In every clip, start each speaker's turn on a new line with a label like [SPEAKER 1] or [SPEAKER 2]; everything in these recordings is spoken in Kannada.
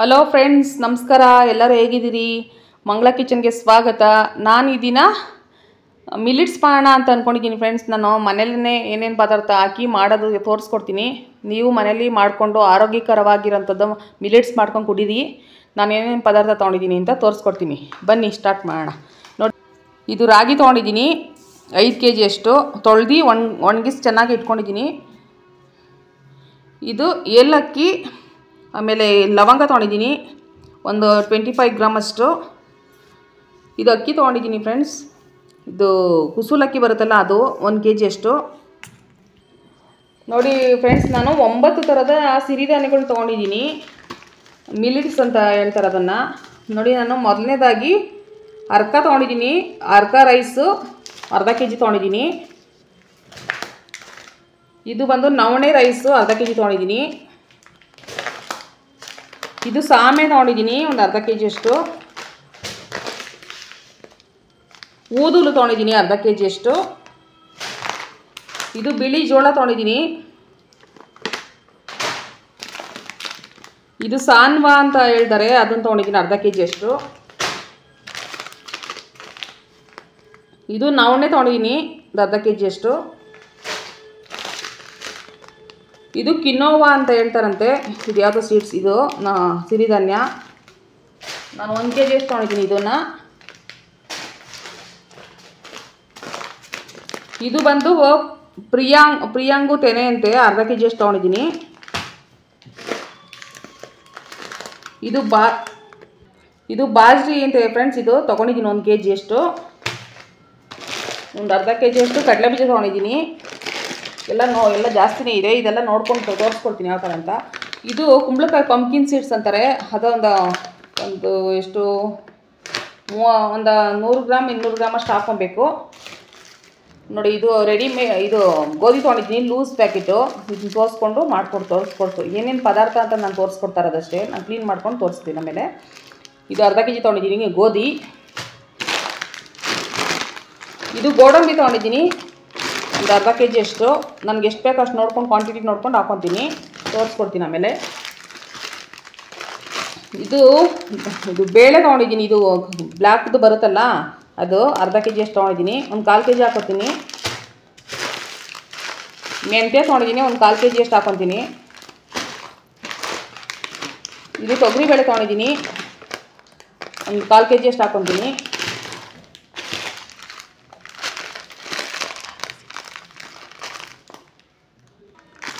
[SPEAKER 1] ಹಲೋ ಫ್ರೆಂಡ್ಸ್, ನಮಸ್ಕಾರ. ಎಲ್ಲರೂ ಹೇಗಿದ್ದೀರಿ? ಮಂಗಳ ಕಿಚನ್ಗೆ ಸ್ವಾಗತ. ನಾನು ಈ ದಿನ ಮಿಲಿಟ್ಸ್ ಮಾಡೋಣ ಅಂತ ಅಂದ್ಕೊಂಡಿದ್ದೀನಿ ಫ್ರೆಂಡ್ಸ್. ನಾನು ಮನೇಲೇ ಏನೇನು ಪದಾರ್ಥ ಹಾಕಿ ಮಾಡೋದು ತೋರಿಸ್ಕೊಡ್ತೀನಿ. ನೀವು ಮನೇಲಿ ಮಾಡಿಕೊಂಡು ಆರೋಗ್ಯಕರವಾಗಿರೋಂಥದ್ದು ಮಿಲಿಟ್ಸ್ ಮಾಡ್ಕೊಂಡು ಕುಡೀರಿ. ನಾನು ಏನೇನು ಪದಾರ್ಥ ತೊಗೊಂಡಿದ್ದೀನಿ ಅಂತ ತೋರಿಸ್ಕೊಡ್ತೀನಿ. ಬನ್ನಿ ಸ್ಟಾರ್ಟ್ ಮಾಡೋಣ. ನೋಡಿ, ಇದು ರಾಗಿ ತೊಗೊಂಡಿದ್ದೀನಿ 5 kg ಅಷ್ಟು. ತೊಳೆದು ಒಣಗಿಸಿ ಚೆನ್ನಾಗಿ ಇಟ್ಕೊಂಡಿದ್ದೀನಿ. ಇದು ಏಲಕ್ಕಿ, ಆಮೇಲೆ ಲವಂಗ ತೊಗೊಂಡಿದ್ದೀನಿ ಒಂದು 25 ಗ್ರಾಮ್ ಅಷ್ಟು. ಇದು ಅಕ್ಕಿ ತೊಗೊಂಡಿದ್ದೀನಿ ಫ್ರೆಂಡ್ಸ್. ಇದು ಕುಸೂಲಕ್ಕಿ ಬರುತ್ತಲ್ಲ, ಅದು 1 kg ಅಷ್ಟು. ನೋಡಿ ಫ್ರೆಂಡ್ಸ್, ನಾನು 9 ಥರದ ಸಿರಿಧಾನ್ಯಗಳು ತೊಗೊಂಡಿದ್ದೀನಿ. ಮಿಲಿಟ್ಸ್ ಅಂತ ಹೇಳ್ತಾರೆ ಅದನ್ನು. ನೋಡಿ, ನಾನು ಮೊದಲನೇದಾಗಿ ಅರ್ಕ ತೊಗೊಂಡಿದ್ದೀನಿ. ಅರ್ಕ ರೈಸು ಅರ್ಧ kg ತೊಗೊಂಡಿದ್ದೀನಿ. ಇದು ಬಂದು ನವಣೆ ರೈಸು ಅರ್ಧ kg ತೊಗೊಂಡಿದ್ದೀನಿ. ಇದು ಸಾಮೆ ತೊಗೊಂಡಿದ್ದೀನಿ ಒಂದು ಅರ್ಧ kg ಅಷ್ಟು. ಊದುಲು ತೊಗೊಂಡಿದ್ದೀನಿ ಅರ್ಧ kg ಅಷ್ಟು. ಇದು ಬಿಳಿ ಜೋಳ ತೊಗೊಂಡಿದ್ದೀನಿ. ಇದು ಸಾನ್ವಾ ಅಂತ ಹೇಳ್ತಾರೆ, ಅದನ್ನು ತೊಗೊಂಡಿದ್ದೀನಿ ಅರ್ಧ kg ಅಷ್ಟು. ಇದು ನವಣೆ ತೊಗೊಂಡಿದ್ದೀನಿ ಒಂದು ಅರ್ಧ kg ಅಷ್ಟು. ಇದು ಕಿನೋವಾ ಅಂತ ಹೇಳ್ತಾರಂತೆ. ಇದು ಯಾವುದೋ ಸೀಡ್ಸ್, ಇದು ಸಿರಿಧಾನ್ಯ. ನಾನು 1 kg ಅಷ್ಟು ತೊಗೊಂಡಿದ್ದೀನಿ ಇದನ್ನು. ಇದು ಬಂದು ಪ್ರಿಯಾಂಗು ತೆನೆ ಅಂತೆ, ಅರ್ಧ kg ಅಷ್ಟು ತೊಗೊಂಡಿದ್ದೀನಿ. ಇದು ಬಾಜ್ರಿ ಅಂತೆ ಫ್ರೆಂಡ್ಸ್. ಇದು ತೊಗೊಂಡಿದ್ದೀನಿ 1 kg ಅಷ್ಟು. ಒಂದು ಅರ್ಧ kg ಅಷ್ಟು ಕಡಲೆ ಬೀಜ ತೊಗೊಂಡಿದ್ದೀನಿ. ಎಲ್ಲ ಜಾಸ್ತಿನೇ ಇದೆ. ಇದೆಲ್ಲ ನೋಡ್ಕೊಂಡು ತೋರಿಸ್ಕೊಡ್ತೀನಿ ಯಾವ ಥರ ಅಂತ. ಇದು ಕುಂಬಳಕಾಯಿ ಪಂಪ್ಕಿನ್ ಸೀಡ್ಸ್ ಅಂತಾರೆ. ಒಂದು ಎಷ್ಟು ಒಂದು 100 ಗ್ರಾಮ್ 200 ಗ್ರಾಮ್ ಅಷ್ಟು ಹಾಕ್ಕೊಬೇಕು. ನೋಡಿ, ಇದು ಇದು ಗೋಧಿ ತೊಗೊಂಡಿದ್ದೀನಿ ಲೂಸ್ ಪ್ಯಾಕೆಟು. ಇದನ್ನ ತೋರಿಸ್ಕೊಡ್ತು ಏನೇನು ಪದಾರ್ಥ ಅಂತ ನಾನು ತೋರಿಸ್ಕೊಡ್ತಾ ಇರೋದಷ್ಟೇ. ನಾನು ಕ್ಲೀನ್ ಮಾಡ್ಕೊಂಡು ತೋರಿಸ್ತೀನಿ ಆಮೇಲೆ. ಇದು ಅರ್ಧ kg ತೊಗೊಂಡಿದ್ದೀನಿ ಗೋಧಿ. ಇದು ಗೋಡಂಬಿ ತೊಗೊಂಡಿದ್ದೀನಿ ಒಂದು ಅರ್ಧ kg ಅಷ್ಟು. ನನಗೆ ಎಷ್ಟು ಬೇಕು ಅಷ್ಟು ನೋಡ್ಕೊಂಡು ಕ್ವಾಂಟಿಟಿ ನೋಡ್ಕೊಂಡು ಹಾಕ್ಕೊತೀನಿ, ತೋರಿಸ್ಕೊಡ್ತೀನಿ ಆಮೇಲೆ. ಇದು ಬೇಳೆ ತೊಗೊಂಡಿದ್ದೀನಿ. ಇದು ಬ್ಲ್ಯಾಕ್ದು ಬರುತ್ತಲ್ಲ, ಅದು ಅರ್ಧ kg ಅಷ್ಟು ತೊಗೊಂಡಿದ್ದೀನಿ. ಒಂದು 1/4 kg ಹಾಕ್ಕೊತೀನಿ. ಮೆಂತ್ಯ ತೊಗೊಂಡಿದ್ದೀನಿ ಒಂದು 1/4 kg ಅಷ್ಟು ಹಾಕ್ಕೊತೀನಿ. ಇದು ತೊಗರಿಬೇಳೆ ತೊಗೊಂಡಿದ್ದೀನಿ ಒಂದು 1/4 kg ಅಷ್ಟು ಹಾಕ್ಕೊತೀನಿ.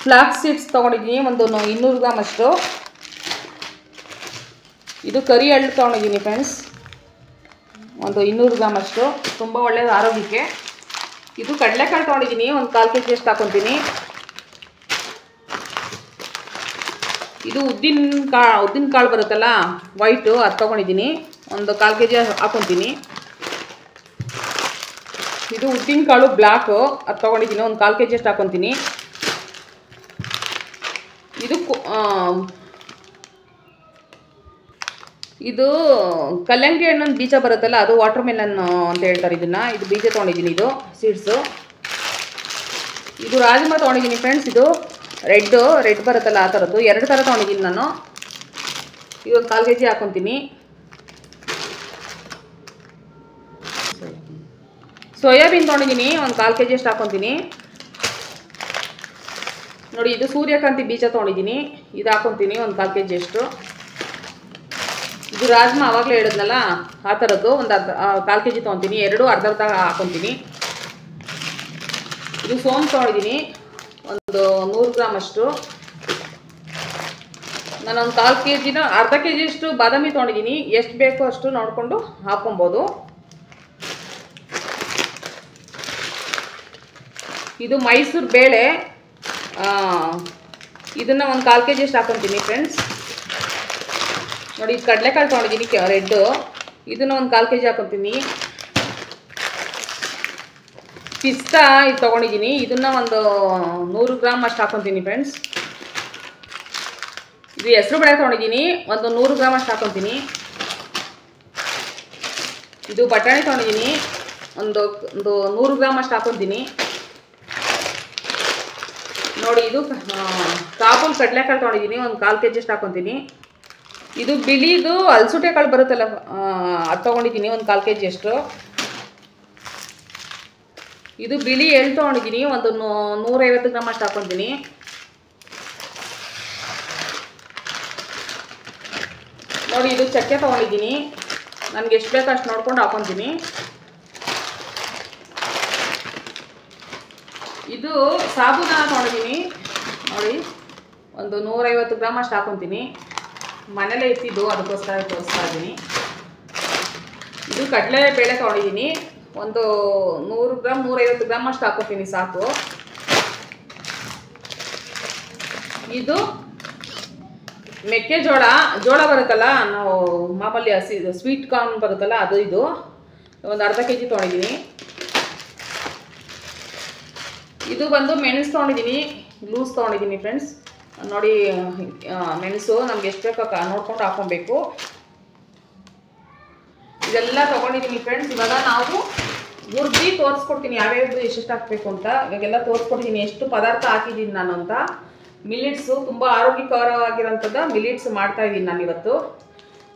[SPEAKER 1] ಫ್ಲಾಕ್ಸ್ ಸೀಡ್ಸ್ ತೊಗೊಂಡಿದ್ದೀನಿ ಒಂದು 200 ಗ್ರಾಮ್ ಅಷ್ಟು. ಇದು ಕರಿ ಎಳ್ಳು ತೊಗೊಂಡಿದ್ದೀನಿ ಫ್ರೆಂಡ್ಸ್, ಒಂದು 200 ಗ್ರಾಮ್ ಅಷ್ಟು. ತುಂಬ ಒಳ್ಳೆಯದು ಆರೋಗ್ಯಕ್ಕೆ. ಇದು ಕಡಲೆಕಾಳು ತೊಗೊಂಡಿದ್ದೀನಿ ಒಂದು 1/4 kg ಅಷ್ಟು ಹಾಕ್ಕೊತೀನಿ. ಇದು ಉದ್ದಿನ ಕಾಳು ಬರುತ್ತಲ್ಲ ವೈಟು, ಅದು ತೊಗೊಂಡಿದ್ದೀನಿ ಒಂದು 1/4 kg ಹಾಕ್ಕೊತೀನಿ. ಇದು ಉದ್ದಿನ ಕಾಳು ಬ್ಲ್ಯಾಕು, ಅದು ತೊಗೊಂಡಿದ್ದೀನಿ ಒಂದು 1/4 kg ಅಷ್ಟು ಹಾಕ್ಕೊತೀನಿ. ಇದು ಕಲ್ಲಂಗಡಿ ಹಣ್ಣೊಂದು ಬೀಜ ಬರುತ್ತಲ್ಲ, ಅದು ವಾಟರ್ ಮೆಲನ್ ಅಂತ ಹೇಳ್ತಾರೆ ಇದನ್ನು. ಇದು ಬೀಜ ತೊಗೊಂಡಿದ್ದೀನಿ, ಇದು ಸೀಡ್ಸು. ಇದು ರಾಜ್ಮಾ ತೊಗೊಂಡಿದ್ದೀನಿ ಫ್ರೆಂಡ್ಸ್. ಇದು ರೆಡ್ ಬರುತ್ತಲ್ಲ ಆ ಥರದ್ದು 2 ಥರ ತೊಗೊಂಡಿದ್ದೀನಿ ನಾನು. ಇದು ಒಂದು 1/4 kg ಹಾಕ್ಕೊತೀನಿ. ಸೋಯಾಬೀನ್ ತೊಗೊಂಡಿದ್ದೀನಿ ಒಂದು 1/4 kg ಅಷ್ಟು ಹಾಕ್ಕೊತೀನಿ. ನೋಡಿ, ಇದು ಸೂರ್ಯಕಾಂತಿ ಬೀಜ ತೊಗೊಂಡಿದ್ದೀನಿ, ಇದು ಹಾಕ್ಕೊತೀನಿ ಒಂದು 1/4 kg ಅಷ್ಟು. ಇದು ರಾಜ್ಮಾ ಆವಾಗಲೇ ಹೇಳಿದ್ನಲ್ಲ ಆ ಥರದ್ದು ಒಂದು 1/4 kg ತೊಗೊತೀನಿ. 2 ಅರ್ಧ ಹಾಕ್ಕೊತೀನಿ. ಇದು ಸೋಂಪು ತೊಗೊಂಡಿದ್ದೀನಿ ಒಂದು 100 ಗ್ರಾಮ್ ಅಷ್ಟು. ನಾನೊಂದು 1/4 kg ಅರ್ಧ kg ಅಷ್ಟು ಬಾದಾಮಿ ತೊಗೊಂಡಿದ್ದೀನಿ. ಎಷ್ಟು ಬೇಕೋ ಅಷ್ಟು ನೋಡಿಕೊಂಡು ಹಾಕ್ಕೊಬೋದು. ಇದು ಮೈಸೂರು ಬೇಳೆ, ಇದನ್ನು ಒಂದು 1/4 kg ಅಷ್ಟು ಹಾಕ್ಕೊತೀನಿ ಫ್ರೆಂಡ್ಸ್. ನೋಡಿ, ಇದು ಕಡಲೆಕಾಳು ತೊಗೊಂಡಿದ್ದೀನಿ ರೆಡ್ಡು, ಇದನ್ನು ಒಂದು 1/4 kg ಹಾಕ್ಕೊತೀನಿ. ಪಿಸ್ತಾ ಇದು ತೊಗೊಂಡಿದ್ದೀನಿ, ಇದನ್ನು ಒಂದು 100 ಗ್ರಾಮ್ ಅಷ್ಟು ಹಾಕ್ಕೊತೀನಿ ಫ್ರೆಂಡ್ಸ್. ಇದು ಹೆಸರು ಬೇಳೆ ತೊಗೊಂಡಿದ್ದೀನಿ ಒಂದು 100 ಗ್ರಾಮ್ ಅಷ್ಟು ಹಾಕ್ಕೊತೀನಿ. ಇದು ಬಟಾಣಿ ತೊಗೊಂಡಿದ್ದೀನಿ ಒಂದು 100 ಗ್ರಾಮ್ ಅಷ್ಟು ಹಾಕ್ಕೊತೀನಿ. ನೋಡಿ, ಇದು ಕಾಬೂಲ್ ಕಡಲೆಕಾಳು ತೊಗೊಂಡಿದ್ದೀನಿ ಒಂದು 1/4 kg ಅಷ್ಟು ಹಾಕ್ಕೊತೀನಿ. ಇದು ಬಿಳಿದು ಹಲಸುಟೆ ಕಾಳು ಬರುತ್ತಲ್ಲ, ಅದು ತೊಗೊಂಡಿದ್ದೀನಿ ಒಂದು 1/4 kg ಅಷ್ಟು. ಇದು ಬಿಳಿ ಎಳ್ಳು ತೊಗೊಂಡಿದ್ದೀನಿ, ಒಂದು 150 ಗ್ರಾಮ್ ಅಷ್ಟು ಹಾಕ್ಕೊತೀನಿ. ನೋಡಿ ಇದು ಚಕ್ಕೆ ತೊಗೊಂಡಿದ್ದೀನಿ, ನನಗೆ ಎಷ್ಟು ಬೇಕು ಅಷ್ಟು ನೋಡ್ಕೊಂಡು ಹಾಕ್ಕೊತೀನಿ. ಇದು ಸಾಬೂದಾನ ತೊಗೊಂಡಿದ್ದೀನಿ, ನೋಡಿ ಒಂದು 150 ಗ್ರಾಮ್ ಅಷ್ಟು ಹಾಕ್ಕೊತೀನಿ. ಮನೇಲೇ ಇತ್ತಿದ್ದು, ಅದಕ್ಕೋಸ್ಕರ ತೋರಿಸ್ತಾ ಇದ್ದೀನಿ. ಇದು ಕಡಲೆಬೇಳೆ ತೊಗೊಂಡಿದ್ದೀನಿ, ಒಂದು 100 ಗ್ರಾಮ್ 150 ಗ್ರಾಮ್ ಅಷ್ಟು ಹಾಕ್ಕೊತೀನಿ ಸಾಕು. ಇದು ಮೆಕ್ಕೆಜೋಳ ಬರುತ್ತಲ್ಲ, ನಾವು ಮಾಮೂಲಿ ಹಸಿ ಸ್ವೀಟ್ ಕಾರ್ನ್ ಬರುತ್ತಲ್ಲ ಅದು. ಇದು ಒಂದು ಅರ್ಧ kg ತೊಗೊಂಡಿದ್ದೀನಿ. ಇದು ಬಂದು ಮೆಣಸು ತೊಗೊಂಡಿದ್ದೀನಿ, ಲೂಸ್ ತೊಗೊಂಡಿದ್ದೀನಿ ಫ್ರೆಂಡ್ಸ್. ನೋಡಿ ಮೆಣಸು ನಮ್ಗೆ ಎಷ್ಟು ಬೇಕೋ ನೋಡ್ಕೊಂಡು ಹಾಕ್ಕೊಬೇಕು. ಇದೆಲ್ಲ ತೊಗೊಂಡಿದ್ದೀನಿ ಫ್ರೆಂಡ್ಸ್. ಇವಾಗ ನಾವು ಹುರ್ದು ತೋರಿಸ್ಕೊಡ್ತೀನಿ ಯಾವ್ಯಾವುದು ಎಷ್ಟೆಷ್ಟು ಹಾಕಬೇಕು ಅಂತ. ಇವಾಗೆಲ್ಲ ತೋರಿಸ್ಕೊಡ್ತೀನಿ ಎಷ್ಟು ಪದಾರ್ಥ ಹಾಕಿದ್ದೀನಿ ನಾನು ಅಂತ. ಮಿಲಿಟ್ಸು ತುಂಬ ಆರೋಗ್ಯಕರವಾಗಿರೋಂಥದ್ದು ಮಿಲಿಟ್ಸ್ ಮಾಡ್ತಾಯಿದ್ದೀನಿ ನಾನು ಇವತ್ತು.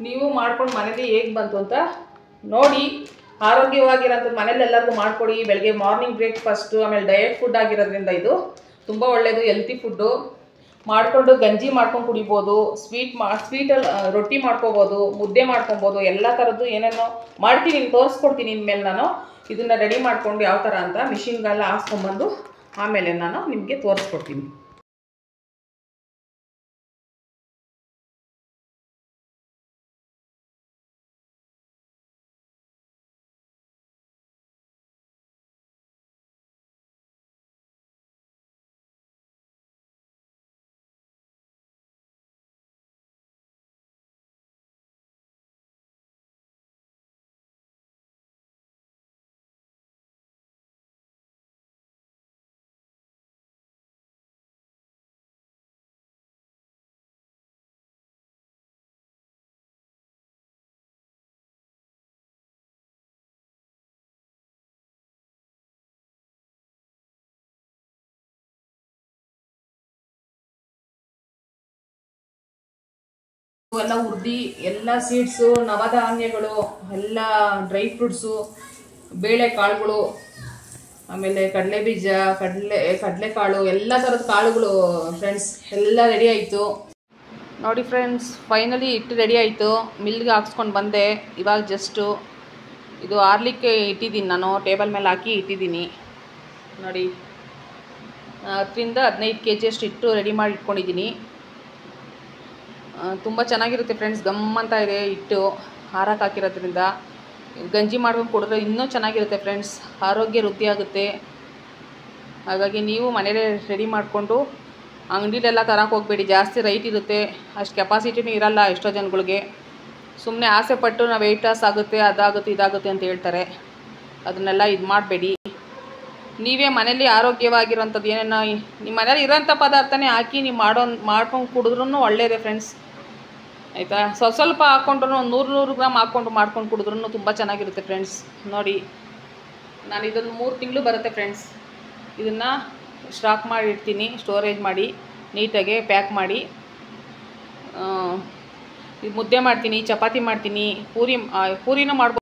[SPEAKER 1] ನೀವು ಮಾಡ್ಕೊಂಡು ಮನೇಲಿ ಹೇಗೆ ಬಂತು ಅಂತ ನೋಡಿ. ಆರೋಗ್ಯವಾಗಿರೋಂಥದ್ದು ಮನೇಲಿ ಎಲ್ಲರಿಗೂ ಮಾಡಿಕೊಡಿ. ಬೆಳಗ್ಗೆ ಮಾರ್ನಿಂಗ್ ಬ್ರೇಕ್ಫಾಸ್ಟು, ಆಮೇಲೆ ಡಯಟ್ ಫುಡ್ ಆಗಿರೋದ್ರಿಂದ ಇದು ತುಂಬ ಒಳ್ಳೆಯದು, ಹೆಲ್ತಿ ಫುಡ್ಡು. ಮಾಡಿಕೊಂಡು ಗಂಜಿ ಮಾಡ್ಕೊಂಡು ಕುಡಿಬೋದು, ಸ್ವೀಟಲ್ಲಿ ರೊಟ್ಟಿ ಮಾಡ್ಕೊಬೋದು, ಮುದ್ದೆ ಮಾಡ್ಕೊಬೋದು, ಎಲ್ಲ ಥರದ್ದು ಏನೇನೋ ಮಾಡ್ತೀನಿ, ತೋರಿಸ್ಕೊಡ್ತೀನಿ ಇನ್ಮೇಲೆ. ನಾನು ಇದನ್ನು ರೆಡಿ ಮಾಡಿಕೊಂಡು ಯಾವ ಥರ ಅಂತ ಮಿಷಿನ್ಗೆಲ್ಲ ಹಾಕ್ಸ್ಕೊಂಬಂದು ಆಮೇಲೆ ನಾನು ನಿಮಗೆ ತೋರಿಸ್ಕೊಡ್ತೀನಿ. ಎಲ್ಲ ಹುರ್ದು ಎಲ್ಲ ಸೀಡ್ಸು, ನವಧಾನ್ಯಗಳು, ಎಲ್ಲ ಡ್ರೈ ಫ್ರೂಟ್ಸು, ಬೇಳೆಕಾಳುಗಳು, ಆಮೇಲೆ ಕಡಲೆ ಬೀಜ, ಕಡಲೆಕಾಳು, ಎಲ್ಲ ಥರದ ಕಾಳುಗಳು ಫ್ರೆಂಡ್ಸ್ ಎಲ್ಲ ರೆಡಿ ಆಯಿತು. ನೋಡಿ ಫ್ರೆಂಡ್ಸ್, ಫೈನಲಿ ಹಿಟ್ಟು ರೆಡಿ ಆಯಿತು. ಮಿಲ್ಗೆ ಹಾಕ್ಸ್ಕೊಂಡು ಬಂದೆ ಇವಾಗ ಜಸ್ಟು. ಇದು ಆರ್ಲಿಕ್ಕೆ ಇಟ್ಟಿದ್ದೀನಿ ನಾನು, ಟೇಬಲ್ ಮೇಲೆ ಹಾಕಿ ಇಟ್ಟಿದ್ದೀನಿ. ನೋಡಿ 10ರಿಂದ 15 kg ಅಷ್ಟು ಹಿಟ್ಟು ರೆಡಿ ಮಾಡಿ ಇಟ್ಕೊಂಡಿದ್ದೀನಿ. ತುಂಬ ಚೆನ್ನಾಗಿರುತ್ತೆ ಫ್ರೆಂಡ್ಸ್, ಗಮ್ಮಂತ ಇದೆ ಹಿಟ್ಟು. ಹಾರಕ್ಕೆ ಹಾಕಿರೋದ್ರಿಂದ ಗಂಜಿ ಮಾಡ್ಕೊಂಡು ಕುಡಿದ್ರೆ ಇನ್ನೂ ಚೆನ್ನಾಗಿರುತ್ತೆ ಫ್ರೆಂಡ್ಸ್, ಆರೋಗ್ಯ ವೃದ್ಧಿ ಆಗುತ್ತೆ. ಹಾಗಾಗಿ ನೀವು ಮನೇಲೇ ರೆಡಿ ಮಾಡಿಕೊಂಡು ಅಂಗಡಿಲೆಲ್ಲ ತರಕ್ಕೆ ಹೋಗಬೇಡಿ, ಜಾಸ್ತಿ ರೈಟ್ ಇರುತ್ತೆ, ಅಷ್ಟು ಕೆಪಾಸಿಟಿನೂ ಇರಲ್ಲ ಎಷ್ಟೋ ಜನಗಳಿಗೆ. ಸುಮ್ಮನೆ ಆಸೆ ಪಟ್ಟು ನಾವು ವೆಯ್ಟ್ ಲಾಸ್ ಆಗುತ್ತೆ, ಅದಾಗುತ್ತೆ ಇದಾಗುತ್ತೆ ಅಂತ ಹೇಳ್ತಾರೆ. ಅದನ್ನೆಲ್ಲ ಇದು ಮಾಡಬೇಡಿ. ನೀವೇ ಮನೇಲಿ ಆರೋಗ್ಯವಾಗಿರೋಂಥದ್ದು ಏನೇನೋ ನಿಮ್ಮ ಮನೇಲಿ ಇರೋಂಥ ಪದಾರ್ಥನೇ ಹಾಕಿ ನೀವು ಮಾಡ್ಕೊಂಡು ಕುಡಿದ್ರೂ ಒಳ್ಳೆಯದೇ ಫ್ರೆಂಡ್ಸ್, ಆಯಿತಾ. ಸ್ವಲ್ಪ ಹಾಕ್ಕೊಂಡ್ರು 100 ಗ್ರಾಮ್ ಹಾಕ್ಕೊಂಡು ಮಾಡ್ಕೊಂಡು ಕುಡಿದ್ರೂ ತುಂಬ ಚೆನ್ನಾಗಿರುತ್ತೆ ಫ್ರೆಂಡ್ಸ್. ನೋಡಿ ನಾನು ಇದನ್ನು 3 ತಿಂಗಳು ಬರುತ್ತೆ ಫ್ರೆಂಡ್ಸ್. ಇದನ್ನು ಸ್ಟಾಕ್ ಮಾಡಿ ಇಡ್ತೀನಿ, ಸ್ಟೋರೇಜ್ ಮಾಡಿ ನೀಟಾಗಿ ಪ್ಯಾಕ್ ಮಾಡಿ. ಮುದ್ದೆ ಮಾಡ್ತೀನಿ, ಚಪಾತಿ ಮಾಡ್ತೀನಿ, ಪೂರಿನೂ ಮಾಡ್ಬೋದು.